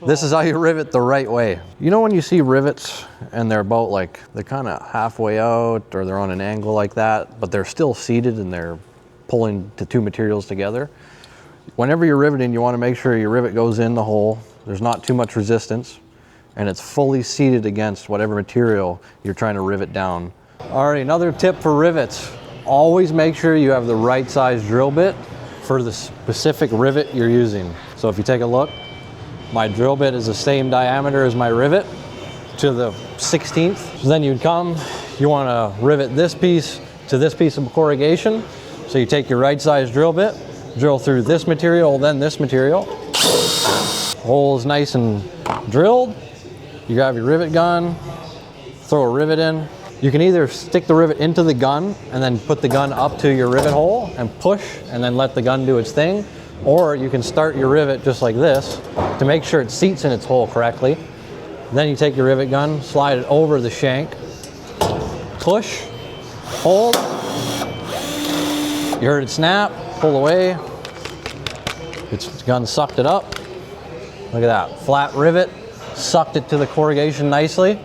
This is how you rivet the right way. You know when you see rivets and they're about like, they're kind of halfway out or they're on an angle like that, but they're still seated and they're pulling the two materials together. Whenever you're riveting, you want to make sure your rivet goes in the hole, there's not too much resistance, and it's fully seated against whatever material you're trying to rivet down. All right, another tip for rivets. Always make sure you have the right size drill bit for the specific rivet you're using. So if you take a look, my drill bit is the same diameter as my rivet to the 16th. So then you'd come, you want to rivet this piece to this piece of corrugation. So you take your right size drill bit, drill through this material, then this material. Hole is nice and drilled. You grab your rivet gun, throw a rivet in. You can either stick the rivet into the gun and then put the gun up to your rivet hole and push and then let the gun do its thing. Or you can start your rivet just like this to make sure it seats in its hole correctly. Then you take your rivet gun, slide it over the shank, push, hold. You heard it snap, pull away. The gun sucked it up. Look at that, flat rivet, sucked it to the corrugation nicely.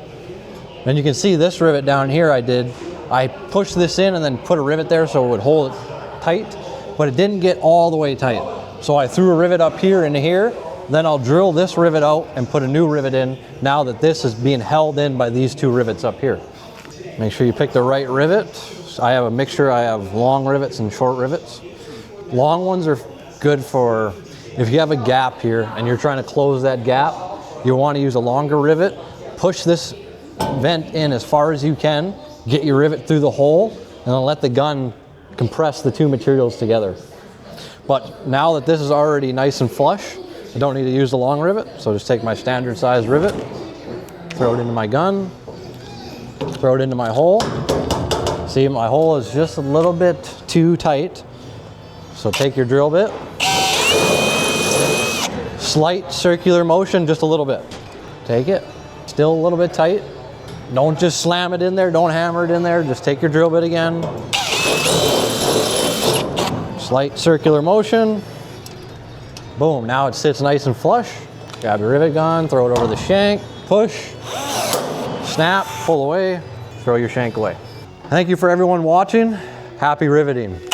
And you can see this rivet down here I pushed this in and then put a rivet there so it would hold it tight, but it didn't get all the way tight. So I threw a rivet up here into here, then I'll drill this rivet out and put a new rivet in now that this is being held in by these two rivets up here. Make sure you pick the right rivet. I have a mixture, I have long rivets and short rivets. Long ones are good for if you have a gap here and you're trying to close that gap, you want to use a longer rivet. Push this vent in as far as you can, get your rivet through the hole, and then let the gun compress the two materials together. But now that this is already nice and flush, I don't need to use the long rivet, so just take my standard size rivet, throw it into my gun, throw it into my hole. See, my hole is just a little bit too tight, so take your drill bit, slight circular motion, just a little bit. Take it, still a little bit tight. Don't just slam it in there, don't hammer it in there, just take your drill bit again. Slight circular motion. Boom, now it sits nice and flush. Grab your rivet gun, throw it over the shank, push, snap, pull away, throw your shank away. Thank you for everyone watching. Happy riveting.